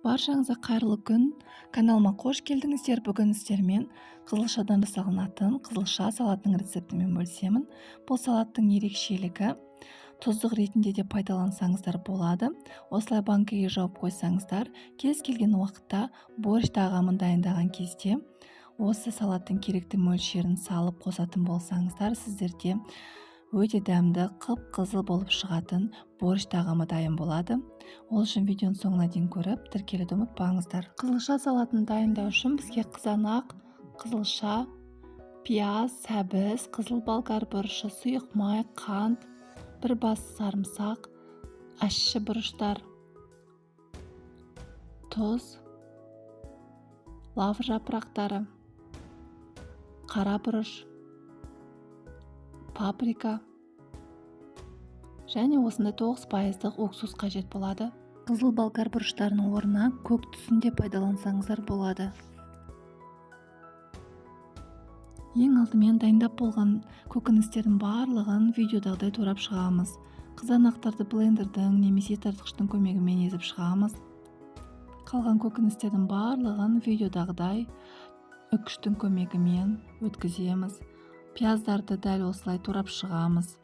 Баршаңызға қайырлы күн. Каналыма қош келдіңіздер. Бүгін сіздермен қызылшадан жасалынатын қызылша салатының рецептімен бөлісемін. Бұл салаттың ерекшелігі тұздық ретінде де пайдалансаңыздар болады. Осылай банкіге жауып қойсаңыздар, кез келген уақытта борщ тағамын дайындаған кезде осы салаттың керекті мөлшерін салып қосатын болсаңыздар, сіздерде өте дәмді, қып-қызыл болып шығатын борщ тағамы дайын болады. Ол үшін видеоны соңына дейін көріп, тіркелуді ұмытпаңыздар. Қызылша салатын дайындау үшін бізге қызанақ, қызылша, пияз, сәбіз, қызыл болгар бұрышы, сұйық май, қант, бір бас сарымсақ, ащы бұрыштар, тұз, лавр жапырақтары, қара бұрыш, паприка және осындай 9% уксус қажет болады. Қызыл болгар бұрыштарының орнына көк түсінде пайдалансаңыздар болады. Ең алдымен дайындап болған көкөністердің барлығын видеодағыдай турап шығамыз. Қызанақтарды блендердің немесе тартқыштың көмегімен езіп шығамыз. Қалған көкөністердің барлығын видеодағыдай үккіштің көмегімен өткіземіз. Пияздарды дәл осылай турап шығамыз.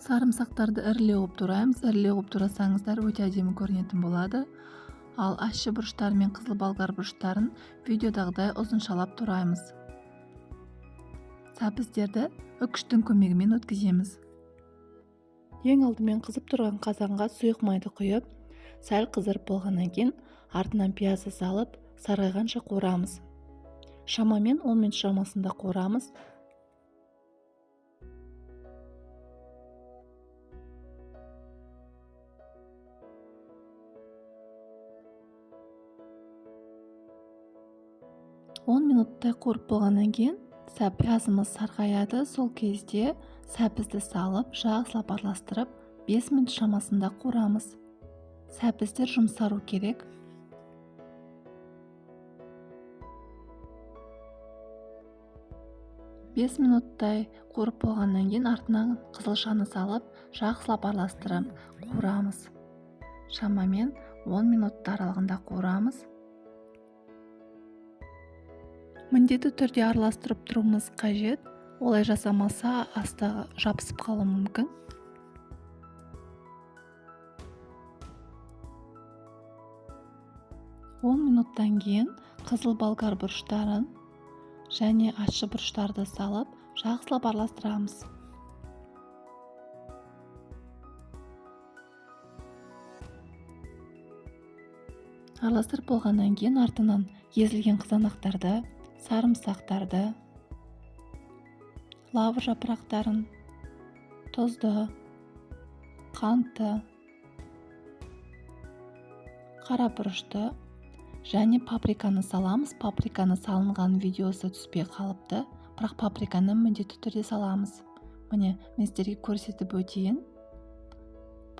Сарымсақтарды ірілеу қылып тураймыз. Ірілеу қылып турасаңыздар өте әдемі көрінетін болады. Ал ащы бұрыштар мен қызыл болгар бұрыштарын видеодағыдай ұзыншалап тураймыз. Сәбіздерді үккіштің көмегімен өткіземіз. Ең алдымен қызып тұрған қазанға сұйық майды құйып, сәл қызарып болғаннан кейін артынан пиязды салып, сарғайғанша қуырамыз. Шамамен 10 минут шамасында қуырамыз. Минуттай қуырып болғаннан кейін пиязымыз сарғаяды. Сол кезде сәбізді салып, жақсылап араластырып, 5 минут шамасында қуырамыз. Сәбіздер жұмсару керек. Бес минуттай қуырып болғаннан кейін артынан қызылшаны салып, жақсылап араластырып қуырамыз. Шамамен 10 минут аралығында қуырамыз. Міндетті түрде араластырып тұруымыз қажет. Олай жасамаса, асты жабысып қалуы мүмкін. Минуттан кейін қызыл болгар бұрыштарын және ащы бұрыштарды салып, жақсылап араластырамыз. Араластырып болғаннан кейін артынан езілген қызанақтарды, сарымсақтарды, лавр жапырақтарын, тұзды, қантты, қара бұрышты және паприканы саламыз. Паприканы салынған видеосы түспей қалыпты, бірақ паприканы міндетті түрде саламыз. Міне, мен сіздерге көрсетіп өтейін.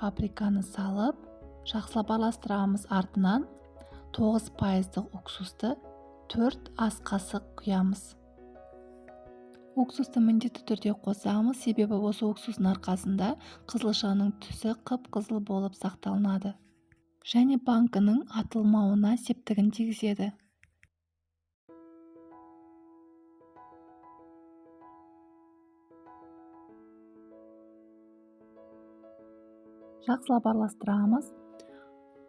Паприканы салып, жақсылап араластырамыз. Артынан 9% уксусты 4 ас қасық құямыз. Уксусты міндетті түрде қосамыз, себебі осы уксустың арқасында қызылшаның түсі қып-қызыл болып сақталынады және банкінің атылмауына септігін тигізеді. Жақсылап араластырамыз.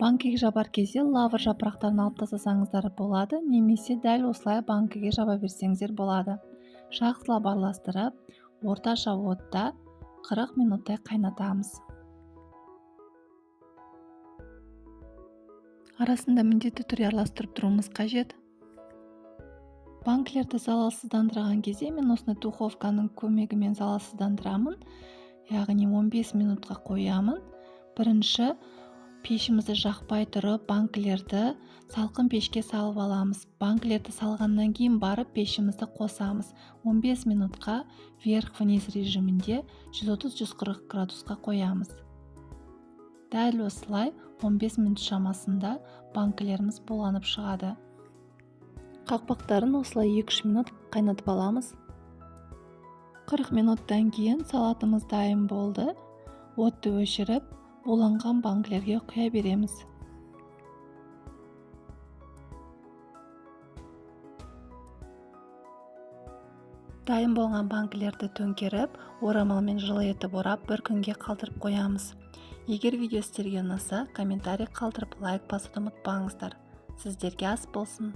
Банкіге жабар кезде лавр жапырақтарын алып тастасаңыздар болады, немесе дәл осылай банкіге жаба берсеңіздер болады. Жақсылап араластырып, орташа отта 40 минуттай қайнатамыз. Арасында міндетті түрде араластырып тұруымыз қажет. Банкілерді залалсыздандырған кезде мен осындай духовканың көмегімен залалсыздандырамын. Яғни 15 минутқа қоямын. Бірінші пешімізді жақпай тұрып, банкілерді салқын пешке салып аламыз. Банкілерді салғаннан кейін барып пешімізді қосамыз. 15 минутқа вверх-вниз режимінде 130-140 градусқа қоямыз. Дәл осылай 15 минут шамасында банкілеріміз буланып шығады. Қақпақтарын осылай 2-3 минут қайнатып аламыз. 40 минуттан кейін салатымыз дайын болды. Отты өшіріп, буланған банкілерге құя береміз. Дайын болған банкілерді төңкеріп, орамалмен жылы етіп орап, бір күнге қалдырып қоямыз. Егер видео сіздерге ұнаса, комментарий қалдырып, лайк басуды ұмытпаңыздар. Сіздерге ас болсын!